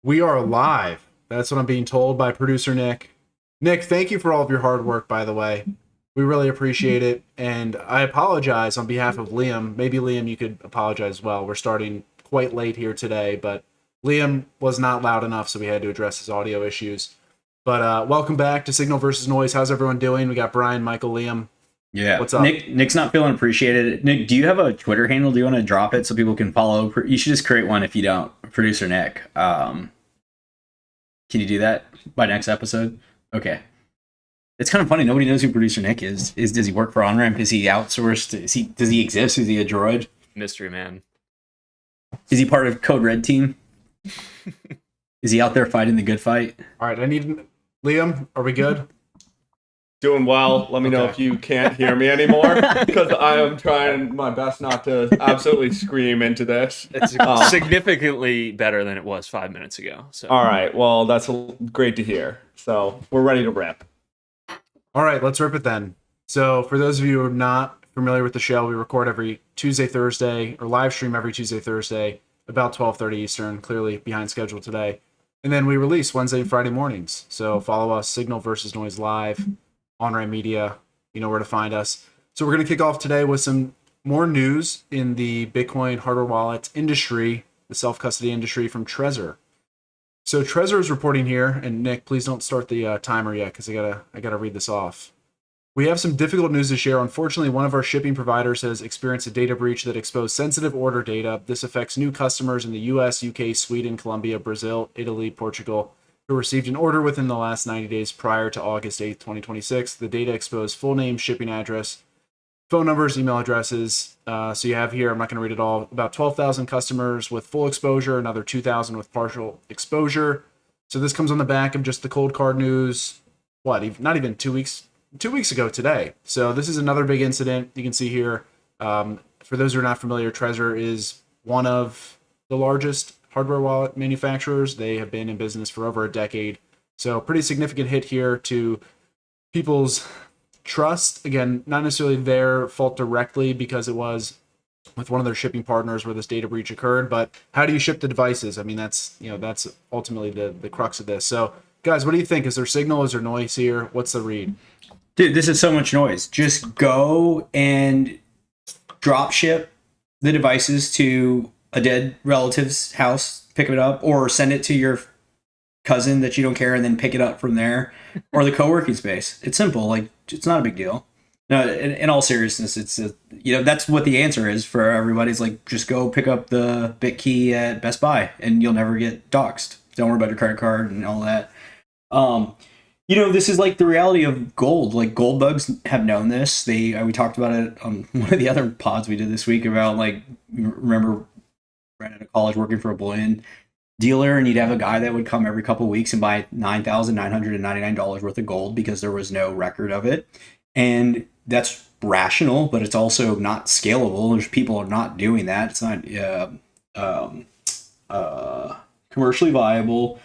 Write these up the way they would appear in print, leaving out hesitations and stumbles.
We are live. That's what I'm being told by producer Nick. Nick, thank you for all of your hard work, by the way. We really appreciate it. And I apologize on behalf of Liam. Maybe Liam, you could apologize as well. We're starting quite late here today, but Liam was not loud enough, so we had to address his audio issues. But welcome back to Signal versus Noise. How's everyone doing? We got Brian, Michael, Liam. Yeah. What's up? Nick's not feeling appreciated. Nick, do you have a Twitter handle? Do you want to drop it so people can follow? You should just create one if you don't. Producer Nick. Can you do that by next episode? Okay. It's kind of funny. Nobody knows who Producer Nick is. Does he work for OnRamp? Is he outsourced? Does he exist? Is he a droid? Mystery man. Is he part of Code Red team? Is he out there fighting the good fight? All right, Liam, are we good? Doing well. Let me know if you can't hear me anymore, because I am trying my best not to absolutely scream into this. It's significantly better than it was 5 minutes ago. So. All right. Well, that's great to hear. So we're ready to rip. All right, let's rip it then. So for those of you who are not familiar with the show, we record every Tuesday, Thursday, or live stream every Tuesday, Thursday, about 12:30 Eastern, clearly behind schedule today. And then we release Wednesday and Friday mornings. So follow us, Signal versus Noise Live, OnRamp Media. You know where to find us. So we're going to kick off today with some more news in the Bitcoin hardware wallet industry, the self-custody industry from Trezor. So Trezor is reporting here, and Nick, please don't start the timer yet because I gotta read this off. We have some difficult news to share. Unfortunately, one of our shipping providers has experienced a data breach that exposed sensitive order data. This affects new customers in the US, UK, Sweden, Colombia, Brazil, Italy, Portugal, who received an order within the last 90 days prior to August 8th, 2026. The data exposed full name, shipping address, phone numbers, email addresses. So you have here, I'm not going to read it all, about 12,000 customers with full exposure, another 2,000 with partial exposure. So this comes on the back of just the cold card news, not even 2 weeks ago today. So this is another big incident. You can see here, for those who are not familiar, Trezor is one of the largest hardware wallet manufacturers. They have been in business for over a decade. So pretty significant hit here to people's trust. Again, not necessarily their fault directly because it was with one of their shipping partners where this data breach occurred, but how do you ship the devices? I mean, that's ultimately the crux of this. So guys, what do you think? Is there signal? Is there noise here? What's the read? Dude, this is so much noise. Just go and drop ship the devices to a dead relative's house, pick it up, or send it to your cousin that you don't care and then pick it up from there, or the co-working space. It's simple. Like, it's not a big deal. No, in all seriousness, that's what the answer is for everybody. It's like, just go pick up the BitKey at Best Buy and you'll never get doxxed. Don't worry about your credit card and all that. This is like the reality of gold. Like, gold bugs have known this. We talked about it on one of the other pods we did this week about, like, remember right out of college working for a bullion dealer, and you'd have a guy that would come every couple of weeks and buy $9,999 worth of gold because there was no record of it. And that's rational, but it's also not scalable. There's people are not doing that. It's not commercially viable.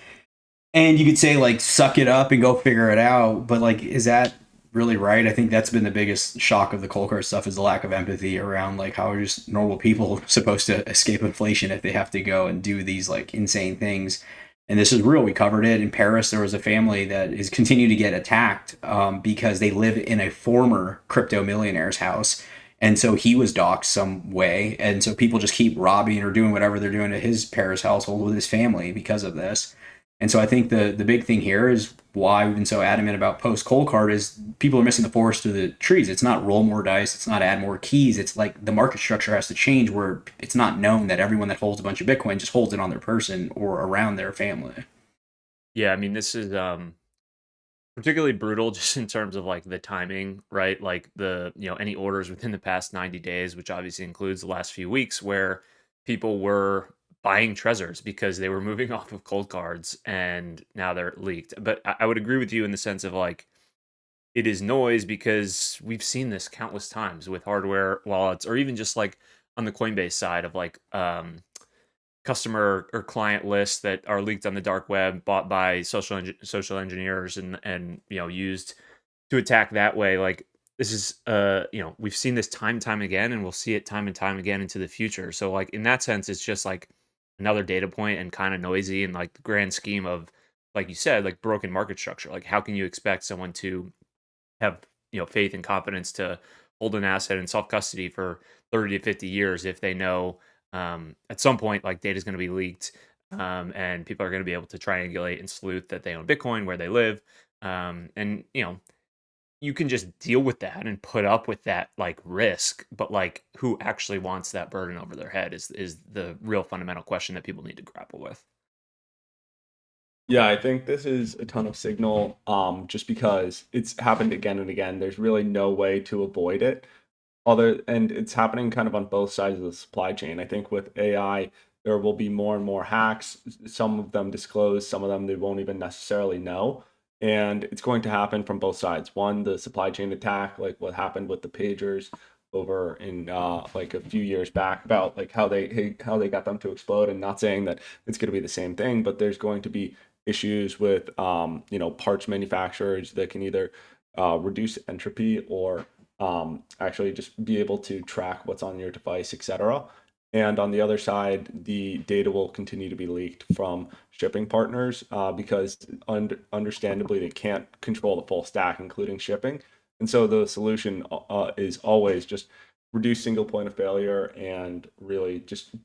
And you could say, like, suck it up and go figure it out. But, like, is that really right? I think that's been the biggest shock of the cold card stuff, is the lack of empathy around, like, how are just normal people supposed to escape inflation if they have to go and do these, like, insane things. And this is real. We covered it in Paris. There was a family that is continuing to get attacked because they live in a former crypto millionaire's house. And so he was doxxed some way. And so people just keep robbing or doing whatever they're doing to his Paris household with his family because of this. And so I think the big thing here is why we've been so adamant about post cold card is people are missing the forest through the trees. It's not roll more dice. It's not add more keys. It's like the market structure has to change where it's not known that everyone that holds a bunch of Bitcoin just holds it on their person or around their family. Yeah, I mean, this is particularly brutal just in terms of, like, the timing, right? Like, any orders within the past 90 days, which obviously includes the last few weeks where people were buying Trezors because they were moving off of cold cards and now they're leaked. But I would agree with you in the sense of, like, it is noise because we've seen this countless times with hardware wallets, or even just, like, on the Coinbase side of, like, customer or client lists that are leaked on the dark web, bought by social engineers and used to attack that way. Like, this is we've seen this time and time again, and we'll see it time and time again into the future. So, like, in that sense, it's just like another data point and kind of noisy in like the grand scheme of, like you said, like broken market structure. Like how can you expect someone to have, faith and confidence to hold an asset in self custody for 30 to 50 years if they know at some point like data is going to be leaked, and people are going to be able to triangulate and sleuth that they own Bitcoin, where they live, and you can just deal with that and put up with that like risk, but like who actually wants that burden over their head is the real fundamental question that people need to grapple with. Yeah, I think this is a ton of signal, just because it's happened again and again. There's really no way to avoid it. And it's happening kind of on both sides of the supply chain. I think with AI, there will be more and more hacks. Some of them disclosed, some of them they won't even necessarily know. And it's going to happen from both sides. One, the supply chain attack, like what happened with the pagers over in like a few years back, about like how they got them to explode. And not saying that it's going to be the same thing, but there's going to be issues with parts manufacturers that can either reduce entropy or actually just be able to track what's on your device, etc. And on the other side, the data will continue to be leaked from shipping partners, because understandably they can't control the full stack, including shipping. And so the solution is always just reduce single point of failure, and really just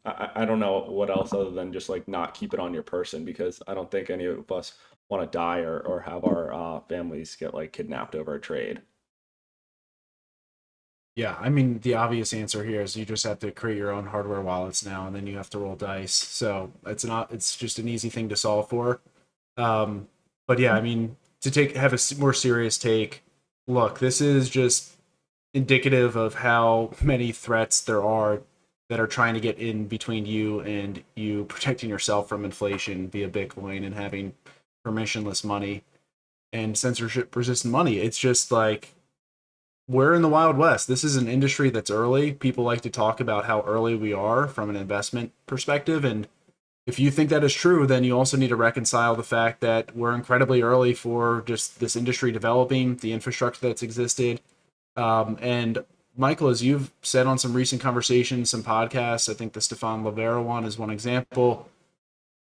I don't know what else other than just like not keep it on your person, because I don't think any of us want to die or have our families get like kidnapped over a trade. Yeah, I mean, the obvious answer here is you just have to create your own hardware wallets now, and then you have to roll dice. So it's just an easy thing to solve for. But yeah, I mean, to have a more serious take, look, this is just indicative of how many threats there are that are trying to get in between you and you protecting yourself from inflation via Bitcoin and having permissionless money and censorship resistant money. It's just like, we're in the Wild West. This is an industry that's early. People like to talk about how early we are from an investment perspective. And if you think that is true, then you also need to reconcile the fact that we're incredibly early for just this industry developing, the infrastructure that's existed. And Michael, as you've said on some recent conversations, some podcasts, I think the Stefan Livera one is one example.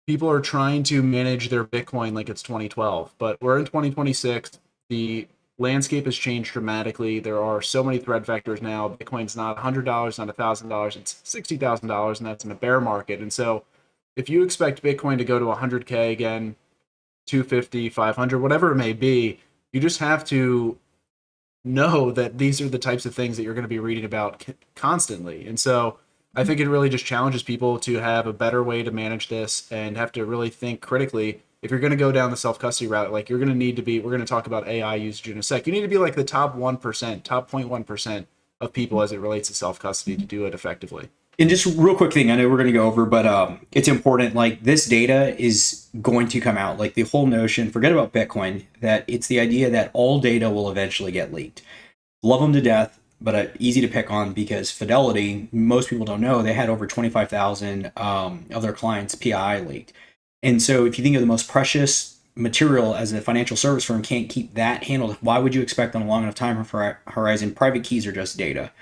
People are trying to manage their Bitcoin like it's 2012, but we're in 2026. The landscape has changed dramatically. There are so many threat vectors now. Bitcoin's not $100, not $1,000. It's $60,000, and that's in a bear market. And so if you expect Bitcoin to go to 100K again, 250, 500, whatever it may be, you just have to know that these are the types of things that you're going to be reading about constantly. And so I think it really just challenges people to have a better way to manage this and have to really think critically. If you're going to go down the self-custody route, like you're going to need to be, we're going to talk about AI usage in a sec. You need to be like the top 1%, top 0.1% of people as it relates to self-custody to do it effectively. And just real quick thing, I know we're going to go over, but it's important. Like this data is going to come out. Like the whole notion, forget about Bitcoin, that it's the idea that all data will eventually get leaked. Love them to death, but easy to pick on because Fidelity, most people don't know, they had over 25,000 of their clients' PII leaked. And so if you think of the most precious material as a financial service firm can't keep that handled, why would you expect on a long enough time horizon? Private keys are just data.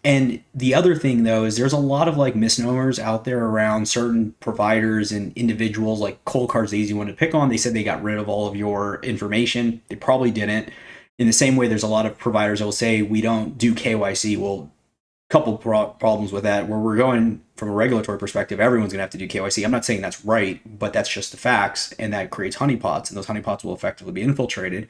And the other thing though is there's a lot of like misnomers out there around certain providers and individuals. Like Cold Card's the easy one to pick on. They said they got rid of all of your information. They probably didn't. In the same way, there's a lot of providers that will say we don't do KYC. Well, couple problems with that. Where we're going from a regulatory perspective, everyone's gonna have to do KYC. I'm not saying that's right, but that's just the facts, and that creates honeypots, and those honeypots will effectively be infiltrated.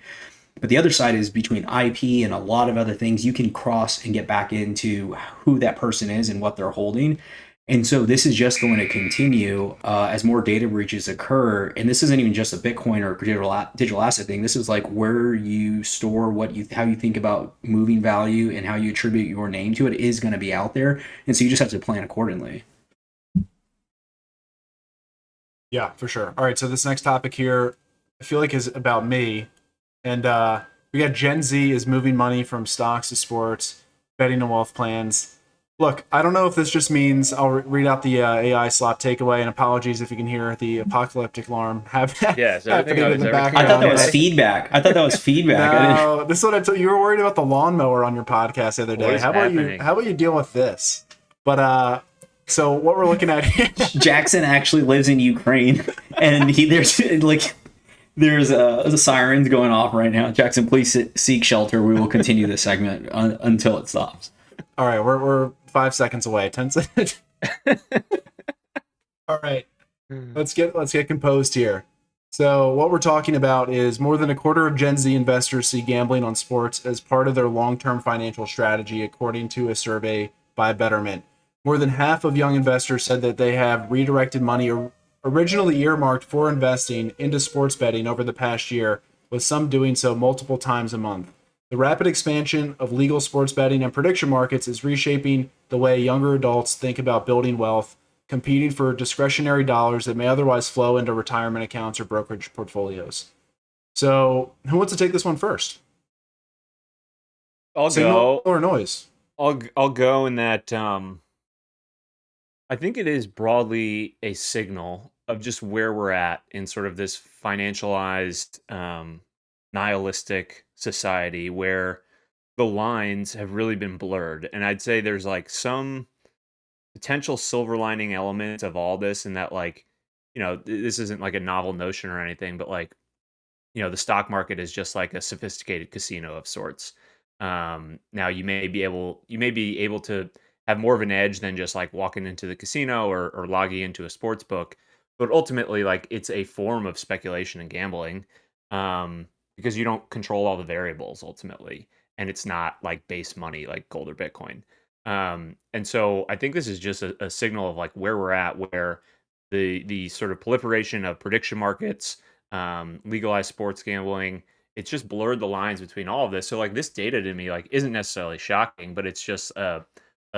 But the other side is between IP and a lot of other things, you can cross and get back into who that person is and what they're holding. And so this is just going to continue as more data breaches occur. And this isn't even just a Bitcoin or digital asset thing. This is like where you store how you think about moving value and how you attribute your name to it is going to be out there. And so you just have to plan accordingly. Yeah, for sure. All right, so this next topic here, I feel like is about me. And we got Gen Z is moving money from stocks to sports, betting and wealth plans. Look, I don't know if this just means I'll read out the AI slot takeaway, and apologies if you can hear the apocalyptic alarm happening in the background. I thought that was feedback. No, this is what I told you. You were worried about the lawnmower on your podcast the other day. How about you deal with this? But So what we're looking at here, Jackson actually lives in Ukraine, and there's a sirens going off right now. Jackson, please seek shelter. We will continue this segment until it stops. all right, we're 5 seconds away. 10 seconds. All right, let's get composed here. So what we're talking about is more than a quarter of Gen Z investors see gambling on sports as part of their long-term financial strategy, according to a survey by Betterment. More than half of young investors said that they have redirected money originally earmarked for investing into sports betting over the past year, with some doing so multiple times a month. The rapid expansion of legal sports betting and prediction markets is reshaping the way younger adults think about building wealth, competing for discretionary dollars that may otherwise flow into retirement accounts or brokerage portfolios. So, who wants to take this one first? I'll Signal go. or noise? I'll go in that. I think it is broadly a signal of just where we're at in sort of this financialized, nihilistic society where the lines have really been blurred. And I'd say there's like some potential silver lining element of all this, and that, like, this isn't like a novel notion or anything, but like, the stock market is just like a sophisticated casino of sorts. Now you may be able to have more of an edge than just like walking into the casino or logging into a sports book, but ultimately, like, it's a form of speculation and gambling, because you don't control all the variables ultimately, and it's not like base money like gold or Bitcoin. And so I think this is just a signal of like where we're at, where the sort of proliferation of prediction markets, legalized sports gambling, it's just blurred the lines between all of this. So like this data to me like isn't necessarily shocking, but it's just a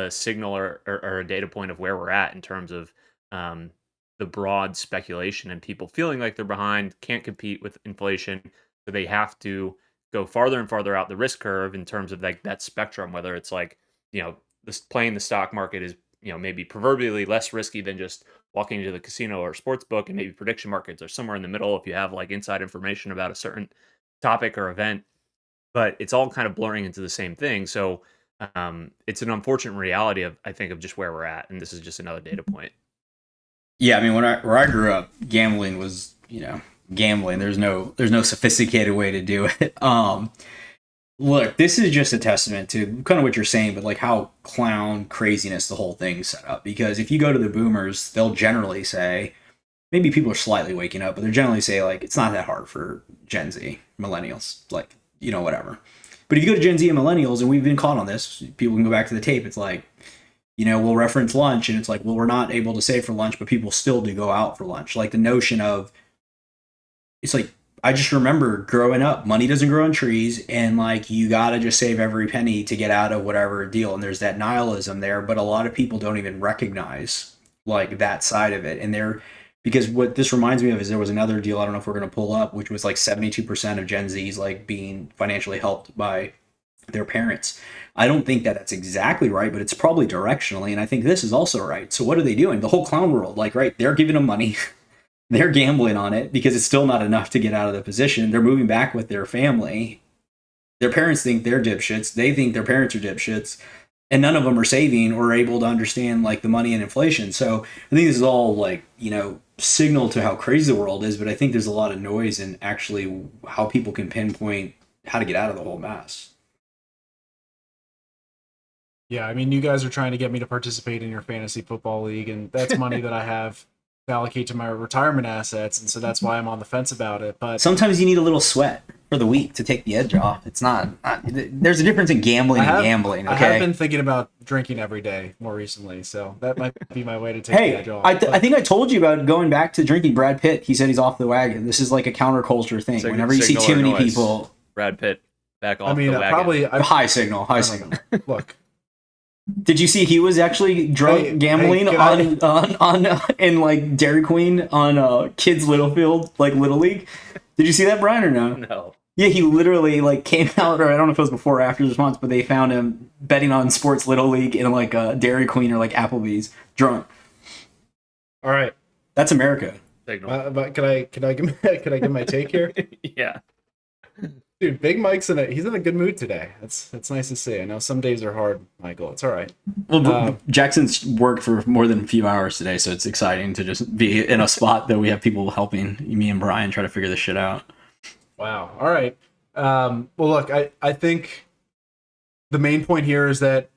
signal or a data point of where we're at in terms of the broad speculation and people feeling like they're behind, can't compete with inflation, so they have to go farther and farther out the risk curve in terms of like that spectrum, whether it's like, this playing the stock market is, maybe proverbially less risky than just walking into the casino or sports book, and maybe prediction markets are somewhere in the middle if you have like inside information about a certain topic or event, but it's all kind of blurring into the same thing. So it's an unfortunate reality of, I think, of just where we're at, and this is just another data point. Yeah, I mean, where I grew up, gambling was, gambling. There's no sophisticated way to do it. Look, this is just a testament to kind of what you're saying, but like how clown craziness the whole thing's set up. Because if you go to the boomers, they'll generally say, maybe people are slightly waking up, but they'll generally say like, it's not that hard for Gen Z, millennials, like, whatever. But if you go to Gen Z and millennials, and we've been caught on this, people can go back to the tape. It's like, we'll reference lunch, and it's like, well, we're not able to save for lunch, but people still do go out for lunch. Like the notion of, it's like, I just remember growing up, money doesn't grow on trees, and like you gotta just save every penny to get out of whatever deal. And there's that nihilism there, but a lot of people don't even recognize like that side of it. Because what this reminds me of is there was another deal, I don't know if we're gonna pull up, which was like 72% of Gen Z's like being financially helped by their parents. I don't think that that's exactly right, but it's probably directionally, and I think this is also right. So what are they doing? The whole clown world, like, right, they're giving them money. They're gambling on it because it's still not enough to get out of the position. They're moving back with their family. Their parents think they're dipshits. They think their parents are dipshits. And none of them are saving or able to understand like the money and inflation. So I think this is all like, signal to how crazy the world is. But I think there's a lot of noise in actually how people can pinpoint how to get out of the whole mess. Yeah, I mean, you guys are trying to get me to participate in your fantasy football league, and that's money that I have to allocate to my retirement assets, and so that's why I'm on the fence about it. But sometimes you need a little sweat for the week to take the edge off. It's not there's a difference in gambling and gambling. Okay? I have been thinking about drinking every day more recently, so that might be my way to take the edge off. I think I told you about going back to drinking. Brad Pitt, he said he's off the wagon. This is like a counterculture thing. Whenever you see too many people, Brad Pitt back off. the wagon. Probably high signal. Look. Did you see he was actually drunk gambling on in like Dairy Queen on Kids Littlefield, like Little League? Did you see that, Brian, or no? No. Yeah, he literally like came out, or I don't know if it was before or after the response, but they found him betting on sports Little League in like Dairy Queen or like Applebee's, drunk. All right, that's America. But can I give my take here? Yeah. Dude, Big Mike's he's in a good mood today. That's nice to see. I know some days are hard, Michael. It's all right. Well, Jackson's worked for more than a few hours today, so it's exciting to just be in a spot that we have people helping me and Brian try to figure this shit out. Wow. All right. Well, look, I think the main point here is that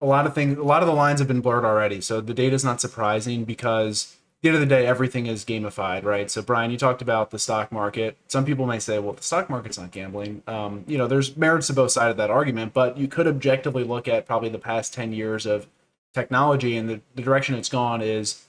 a lot of the lines have been blurred already. So the data is not surprising because at the end of the day, everything is gamified, right? So Brian, you talked about the stock market. Some people may say, well, the stock market's not gambling. There's merits to both sides of that argument, but you could objectively look at probably the past 10 years of technology, and the direction it's gone is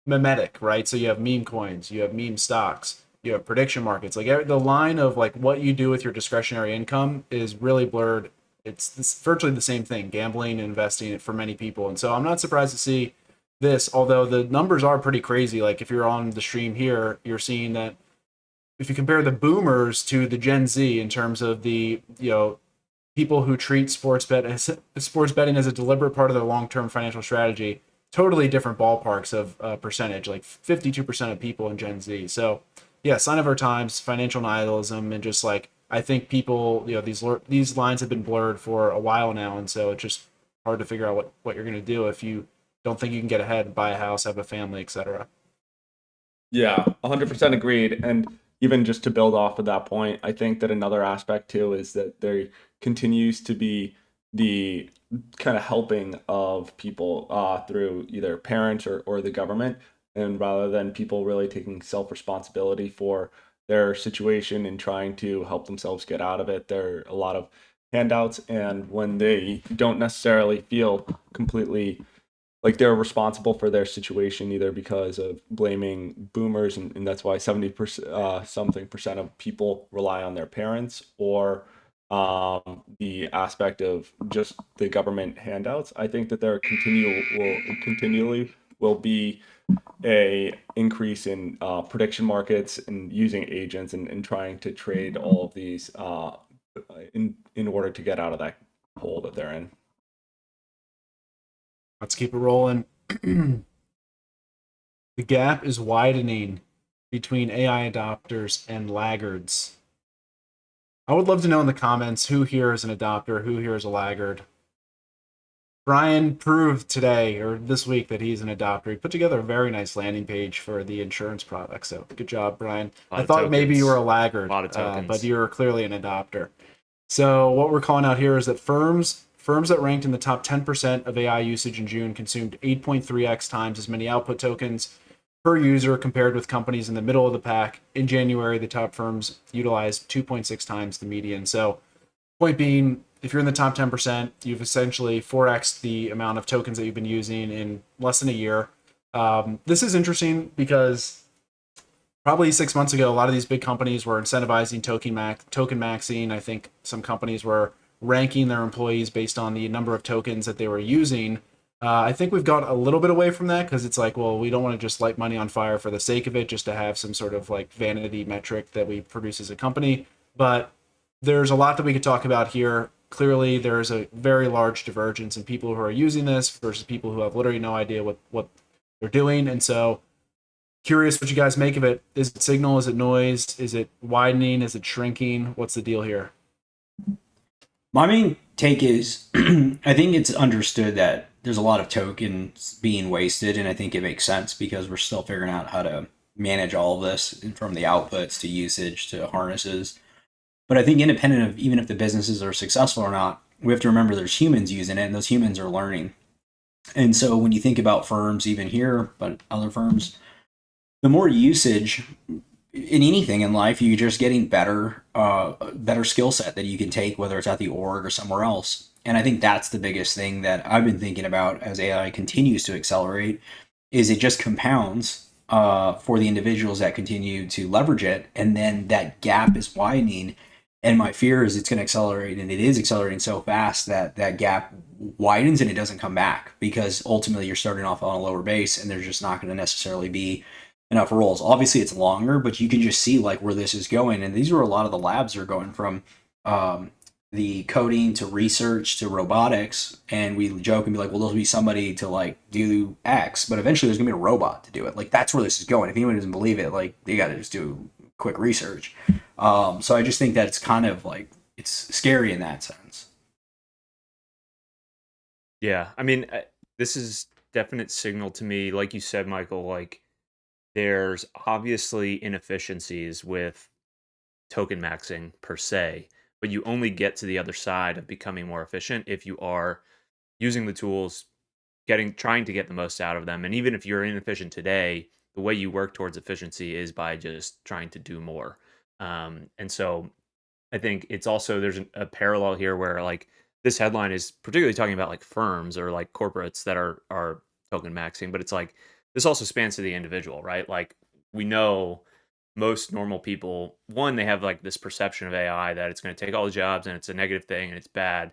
mimetic, right? So you have meme coins, you have meme stocks, you have prediction markets. Like the line of like what you do with your discretionary income is really blurred. It's virtually the same thing, gambling and investing for many people. And so I'm not surprised to see this, although the numbers are pretty crazy. Like if you're on the stream here, you're seeing that if you compare the boomers to the Gen Z in terms of the, people who treat sports betting as a deliberate part of their long-term financial strategy, totally different ballparks of percentage, like 52% of people in Gen Z. So yeah, sign of our times, financial nihilism, and just like, I think people, these lines have been blurred for a while now, and so it's just hard to figure out what you're going to do if you don't think you can get ahead, buy a house, have a family, etc. Yeah, 100% agreed. And even just to build off of that point, I think that another aspect too is that there continues to be the kind of helping of people through either parents or the government, and rather than people really taking self-responsibility for their situation and trying to help themselves get out of it, there are a lot of handouts, and when they don't necessarily feel completely like they're responsible for their situation, either because of blaming boomers, and that's why 70% something percent of people rely on their parents, or the aspect of just the government handouts. I think that there continually will be a increase in prediction markets and using agents and trying to trade all of these in order to get out of that hole that they're in. Let's keep it rolling. The gap is widening between AI adopters and laggards. I would love to know in the comments who here is an adopter, who here is a laggard. Brian proved today or this week that he's an adopter. He put together a very nice landing page for the insurance product. So good job, Brian. I thought maybe you were a laggard, but you're clearly an adopter. So what we're calling out here is that firms that ranked in the top 10% of AI usage in June consumed 8.3x times as many output tokens per user compared with companies in the middle of the pack. In January, the top firms utilized 2.6 times the median. So point being, if you're in the top 10%, you've essentially 4x'd the amount of tokens that you've been using in less than a year. This is interesting because probably 6 months ago, a lot of these big companies were incentivizing token maxing. I think some companies were ranking their employees based on the number of tokens that they were using. I think we've got a little bit away from that because it's like, well, we don't want to just light money on fire for the sake of it, just to have some sort of like vanity metric that we produce as a company. But there's a lot that we could talk about here. Clearly, there's a very large divergence in people who are using this versus people who have literally no idea what they're doing. And so curious what you guys make of it. Is it signal? Is it noise? Is it widening? Is it shrinking? What's the deal here? My main take is I think it's understood that there's a lot of tokens being wasted, and I think it makes sense because we're still figuring out how to manage all of this from the outputs to usage to harnesses. But I think independent of even if the businesses are successful or not, we have to remember there's humans using it, and those humans are learning. And so when you think about firms, even here, but other firms, the more usage in anything in life, you're just getting better skill set that you can take, whether it's at the org or somewhere else. And I think that's the biggest thing that I've been thinking about as AI continues to accelerate, is it just compounds for the individuals that continue to leverage it, and then that gap is widening. And my fear is it's going to accelerate, and it is accelerating so fast that that gap widens and it doesn't come back, because ultimately you're starting off on a lower base and there's just not going to necessarily be enough roles. Obviously it's longer, but you can just see like where this is going. And these are a lot of the labs are going from the coding to research to robotics. And we joke and be like, well, there'll be somebody to like do X, but eventually there's gonna be a robot to do it. Like that's where this is going. If anyone doesn't believe it, like you got to just do quick research. So I just think that it's kind of like, it's scary in that sense. Yeah, I mean, this is definite signal to me. Like you said, Michael, like there's obviously inefficiencies with token maxing per se, but you only get to the other side of becoming more efficient if you are using the tools, trying to get the most out of them. And even if you're inefficient today, the way you work towards efficiency is by just trying to do more. And so I think it's also there's a parallel here where like this headline is particularly talking about like firms or like corporates that are token maxing, but it's like this also spans to the individual, right? Like we know most normal people, one, they have like this perception of AI that it's going to take all the jobs and it's a negative thing and it's bad.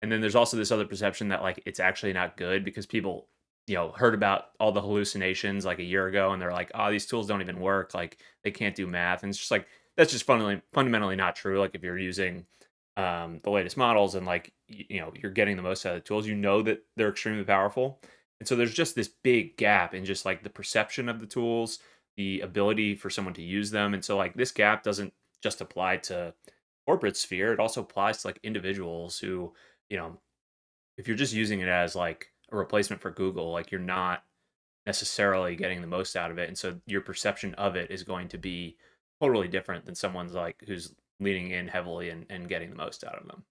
And then there's also this other perception that like it's actually not good because people, heard about all the hallucinations like a year ago and they're like, oh, these tools don't even work. Like they can't do math. And it's just like, that's just fundamentally not true. Like if you're using the latest models and like, you're getting the most out of the tools, that they're extremely powerful. And so there's just this big gap in just like the perception of the tools, the ability for someone to use them. And so like this gap doesn't just apply to corporate sphere. It also applies to like individuals who, if you're just using it as like a replacement for Google, like you're not necessarily getting the most out of it. And so your perception of it is going to be totally different than someone's like who's leaning in heavily and getting the most out of them.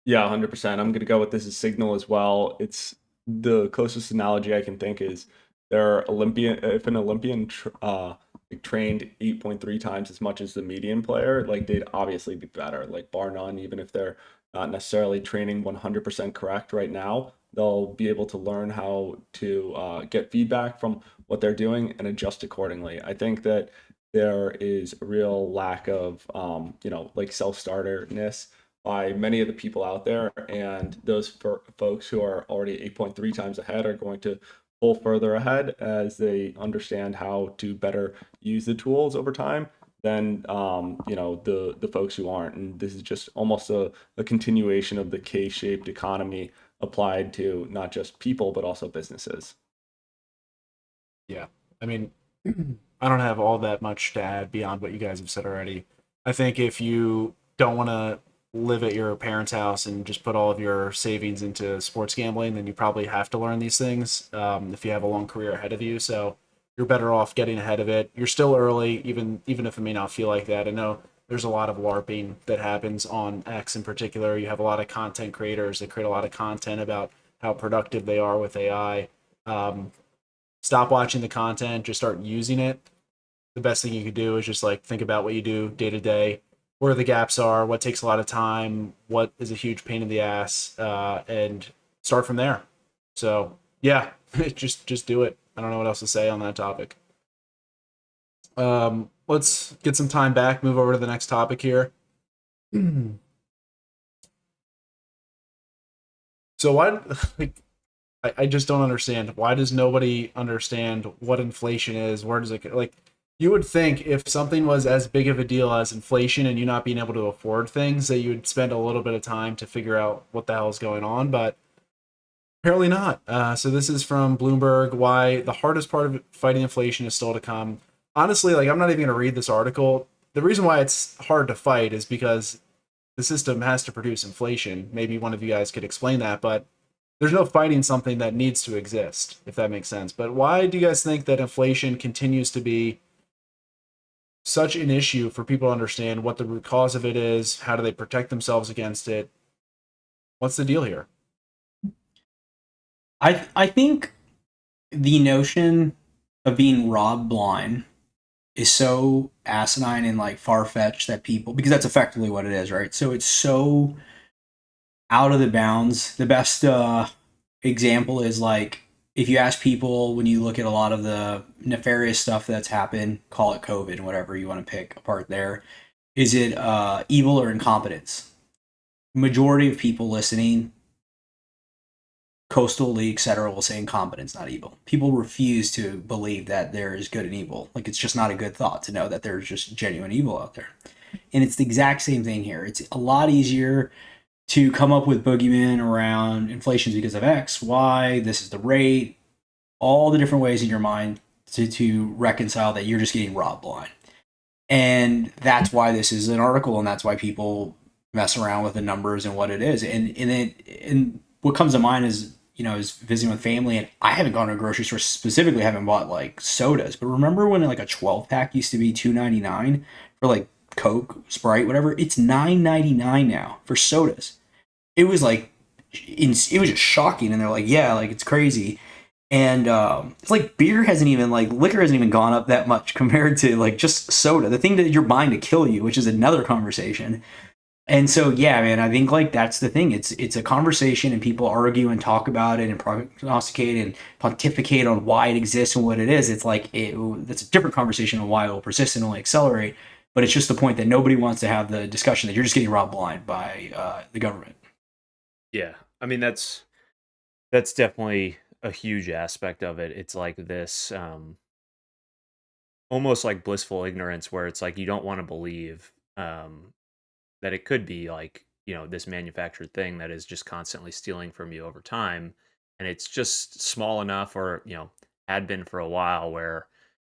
Yeah, 100%. I'm going to go with this as signal as well. It's the closest analogy I can think is if an Olympian like trained 8.3 times as much as the median player, like they'd obviously be better, like bar none, even if they're not necessarily training 100% correct right now, they'll be able to learn how to get feedback from what they're doing and adjust accordingly. I think that there is a real lack of, like self-starterness by many of the people out there, and those folks who are already 8.3 times ahead are going to pull further ahead as they understand how to better use the tools over time than the folks who aren't. And this is just almost a continuation of the K-shaped economy applied to not just people but also businesses. Yeah, I mean, I don't have all that much to add beyond what you guys have said already. I think if you don't want to live at your parents' house and just put all of your savings into sports gambling, then you probably have to learn these things if you have a long career ahead of you. So you're better off getting ahead of it. You're still early, even if it may not feel like that. I know there's a lot of LARPing that happens on X in particular. You have a lot of content creators that create a lot of content about how productive they are with AI. Stop watching the content, just start using it. The best thing you could do is just like think about what you do day to day, where the gaps are, what takes a lot of time, what is a huge pain in the ass, and start from there. So yeah, just do it. I don't know what else to say on that topic. Let's get some time back, move over to the next topic here. So why, like, I just don't understand. Why does nobody understand what inflation is? Where does it, like, you would think if something was as big of a deal as inflation and you not being able to afford things, that you would spend a little bit of time to figure out what the hell is going on, but apparently not. So this is from Bloomberg, why the hardest part of fighting inflation is still to come. Honestly, like, I'm not even going to read this article. The reason why it's hard to fight is because the system has to produce inflation. Maybe one of you guys could explain that, but there's no fighting something that needs to exist, if that makes sense. But why do you guys think that inflation continues to be such an issue for people to understand what the root cause of it is? How do they protect themselves against it? What's the deal here? I think the notion of being robbed blind is so asinine and like far-fetched that people, because that's effectively what it is, right? So it's so out of the bounds. The best example is like if you ask people, when you look at a lot of the nefarious stuff that's happened, call it COVID, whatever you want to pick apart there, is it evil or incompetence? Majority of people listening, Coastal League, etc., will say incompetence, not evil. People refuse to believe that there is good and evil. Like, it's just not a good thought to know that there's just genuine evil out there. And it's the exact same thing here. It's a lot easier to come up with boogeymen around inflation because of X, Y, this is the rate, all the different ways in your mind to reconcile that you're just getting robbed blind. And that's why this is an article, and that's why people mess around with the numbers and what it is. And what comes to mind is, is visiting with family, and I haven't gone to a grocery store specifically, haven't bought like sodas. But remember when like a 12 pack used to be $2.99 for like Coke, Sprite, whatever? It's $9.99 now for sodas. It was like, it was just shocking, and they're like, yeah, like it's crazy. And it's like liquor hasn't even gone up that much compared to like just soda, the thing that you're buying to kill you, which is another conversation. And so, yeah, man, I think like that's the thing. It's a conversation, and people argue and talk about it and prognosticate and pontificate on why it exists and what it is. It's like that's a different conversation on why it will persist and only accelerate. But it's just the point that nobody wants to have the discussion that you're just getting robbed blind by the government. Yeah, I mean that's definitely a huge aspect of it. It's like this almost like blissful ignorance where it's like you don't want to believe that it could be like, this manufactured thing that is just constantly stealing from you over time, and it's just small enough, or had been for a while, where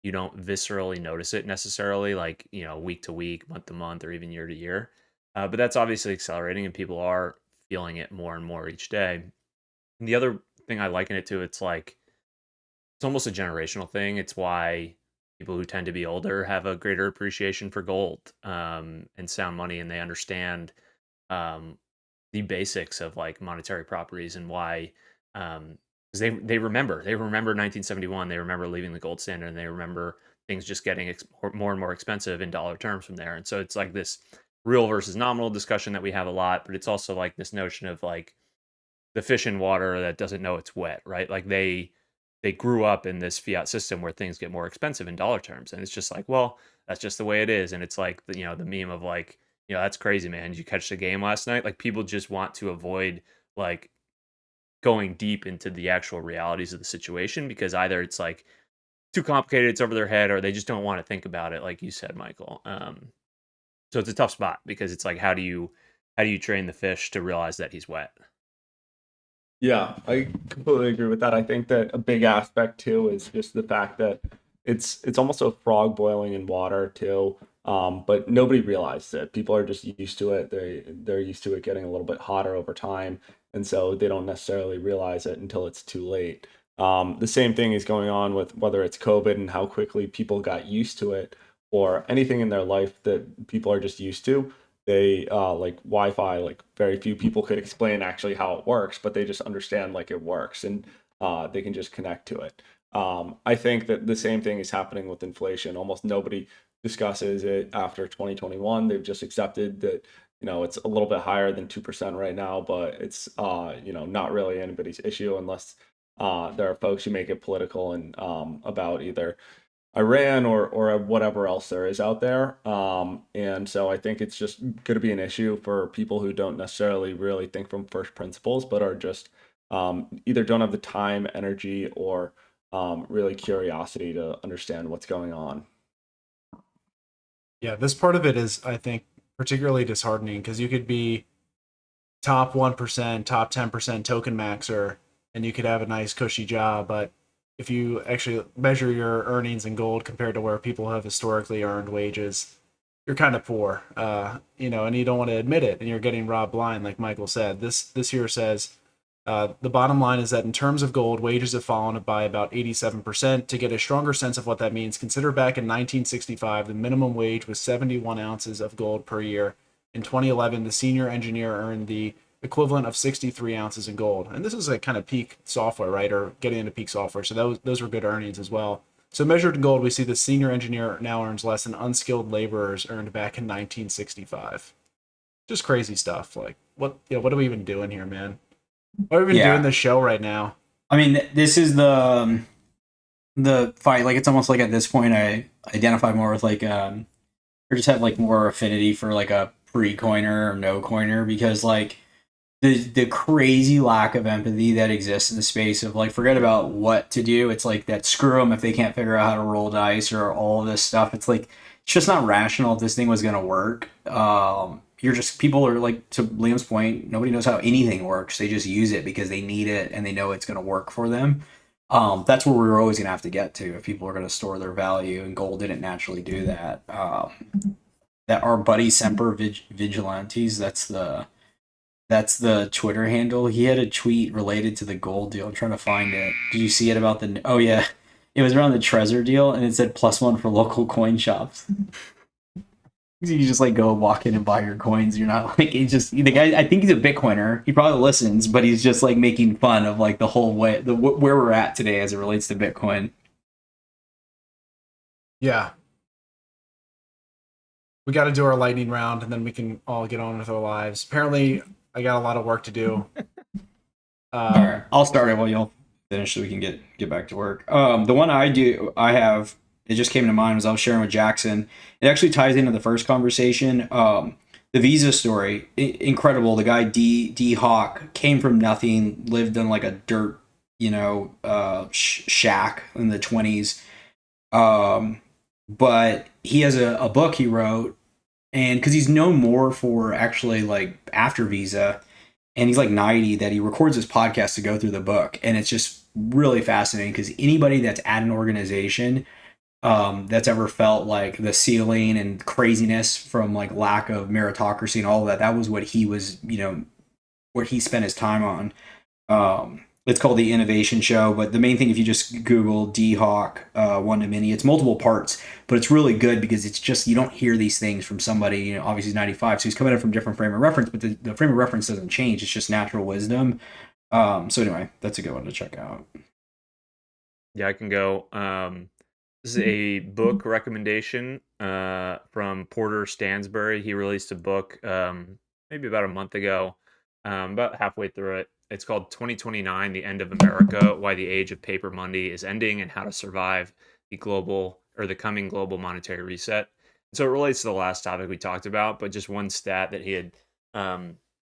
you don't viscerally notice it necessarily, like week to week, month to month, or even year to year. But that's obviously accelerating, and people are feeling it more and more each day. And the other thing I liken it to, it's like it's almost a generational thing. It's why people who tend to be older have a greater appreciation for gold and sound money, and they understand um, the basics of like monetary properties, and why because they remember 1971, they remember leaving the gold standard, and they remember things just getting more and more expensive in dollar terms from there. And so it's like this real versus nominal discussion that we have a lot, but it's also like this notion of like the fish in water that doesn't know it's wet, right? Like they grew up in this fiat system where things get more expensive in dollar terms, and it's just like, well, that's just the way it is. And it's like the meme of like, that's crazy, man. Did you catch the game last night? Like people just want to avoid like going deep into the actual realities of the situation, because either it's like too complicated, it's over their head, or they just don't want to think about it, like you said, Michael. So it's a tough spot, because it's like, how do you train the fish to realize that he's wet? Yeah, I completely agree with that. I think that a big aspect too is just the fact that it's almost a frog boiling in water too. But nobody realizes it. People are just used to it. They're used to it getting a little bit hotter over time, and so they don't necessarily realize it until it's too late. The same thing is going on with whether it's COVID and how quickly people got used to it, or anything in their life that people are just used to. They like Wi-Fi, like very few people could explain actually how it works, but they just understand like it works, and they can just connect to it. I think that the same thing is happening with inflation. Almost nobody discusses it after 2021. They've just accepted that, it's a little bit higher than 2% right now, but it's not really anybody's issue, unless there are folks who make it political and about either Iran or whatever else there is out there. And so I think it's just going to be an issue for people who don't necessarily really think from first principles, but are just either don't have the time, energy, or really curiosity to understand what's going on. Yeah, this part of it is, I think, particularly disheartening, because you could be top 1%, top 10% token maxer, and you could have a nice cushy job, but if you actually measure your earnings in gold compared to where people have historically earned wages, you're kind of poor, and you don't want to admit it, and you're getting robbed blind, like Michael said. This here says the bottom line is that in terms of gold, wages have fallen by about 87%. To get a stronger sense of what that means, consider back in 1965, the minimum wage was 71 ounces of gold per year. In 2011, the senior engineer earned the equivalent of 63 ounces in gold. And this is a kind of peak software, right? Or getting into peak software. So those were good earnings as well. So measured in gold, we see the senior engineer now earns less than unskilled laborers earned back in 1965. Just crazy stuff. Like, what are we even doing here, man? Why are we even doing this show right now? I mean, this is the fight. Like, it's almost like at this point, I identify more with like, or just have like more affinity for like a pre-coiner or no coiner, because like the crazy lack of empathy that exists in the space of like, forget about what to do. It's like that, screw them if they can't figure out how to roll dice or all of this stuff. It's like, it's just not rational if this thing was going to work. People are like, to Liam's point, nobody knows how anything works. They just use it because they need it and they know it's going to work for them. That's where we're always going to have to get to if people are going to store their value, and gold didn't naturally do that. That our buddy Semper Vigilantes, that's the Twitter handle. He had a tweet related to the gold deal. I'm trying to find it. Did you see it about the? Oh yeah, it was around the Trezor deal, and it said +1 for local coin shops. You just like go walk in and buy your coins. You're not like, it's just the guy. I think he's a Bitcoiner. He probably listens, but he's just like making fun of like the whole way where we're at today as it relates to Bitcoin. Yeah. We got to do our lightning round, and then we can all get on with our lives. Apparently, I got a lot of work to do. All right, I'll start it while y'all finish so we can get back to work. The one I have, it just came to mind was I was sharing with Jackson. It actually ties into the first conversation. The Visa story, incredible. The guy D Hawk came from nothing, lived in like a dirt, shack in the 20s. But he has a book he wrote, and because he's known more for actually like after Visa, and he's like 90, that he records his podcast to go through the book, and it's just really fascinating because anybody that's at an organization that's ever felt like the ceiling and craziness from like lack of meritocracy and all of that was what he was, what he spent his time on. It's called The Innovation Show, but the main thing, if you just Google D-Hawk 1 to Many, it's multiple parts, but it's really good because it's just, you don't hear these things from somebody, obviously he's 95, so he's coming in from different frame of reference, but the frame of reference doesn't change. It's just natural wisdom. So anyway, that's a good one to check out. Yeah, I can go. This is a book recommendation from Porter Stansberry. He released a book maybe about a month ago, about halfway through it. It's called 2029, The End of America, Why the Age of Paper Money is Ending and How to Survive the Coming Global Monetary Reset. So it relates to the last topic we talked about, but just one stat that he had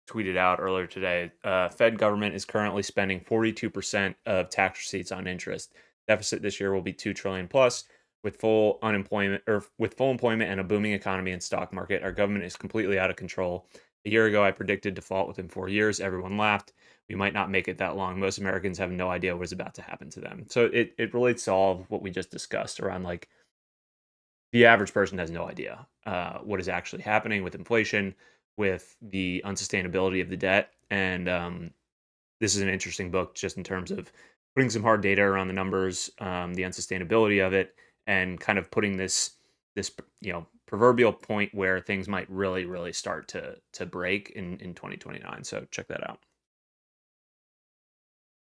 tweeted out earlier today. Fed government is currently spending 42% of tax receipts on interest. Deficit this year will be $2 trillion plus. With full employment and a booming economy and stock market, our government is completely out of control. A year ago, I predicted default within 4 years. Everyone laughed. We might not make it that long. Most Americans have no idea what is about to happen to them. So it relates to all of what we just discussed around like the average person has no idea what is actually happening with inflation, with the unsustainability of the debt. And this is an interesting book just in terms of putting some hard data around the numbers, the unsustainability of it, and kind of putting this proverbial point where things might really, really start to break in 2029. So check that out.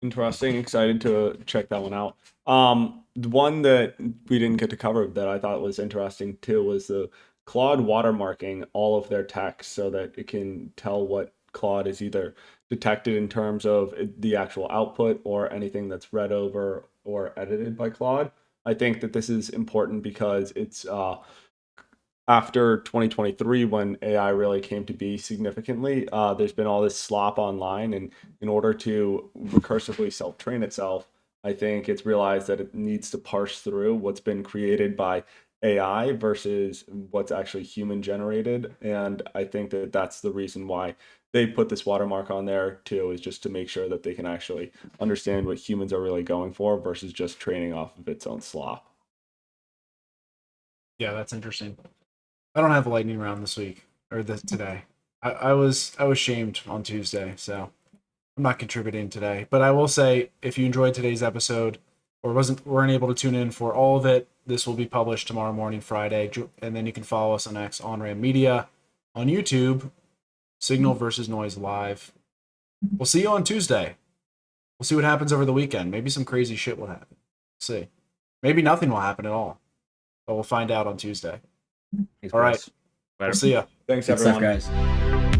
Interesting. Excited to check that one out. The one that we didn't get to cover that I thought was interesting too was the Claude watermarking all of their text so that it can tell what Claude is either detected in terms of the actual output or anything that's read over or edited by Claude. I think that this is important because it's after 2023, when AI really came to be significantly, there's been all this slop online, and in order to recursively self-train itself, I think it's realized that it needs to parse through what's been created by AI versus what's actually human generated. And I think that that's the reason why they put this watermark on there too, is just to make sure that they can actually understand what humans are really going for versus just training off of its own slop. Yeah, that's interesting. I don't have a lightning round this week or today. I was shamed on Tuesday, so I'm not contributing today. But I will say, if you enjoyed today's episode or weren't able to tune in for all of it, this will be published tomorrow morning, Friday, and then you can follow us on X, on Ram Media, on YouTube, Signal versus Noise Live. We'll see you on Tuesday. We'll see what happens over the weekend. Maybe some crazy shit will happen. We'll see. Maybe nothing will happen at all. But we'll find out on Tuesday. Thanks, all right. guys. We'll see ya. Thanks, Good stuff, everyone. guys.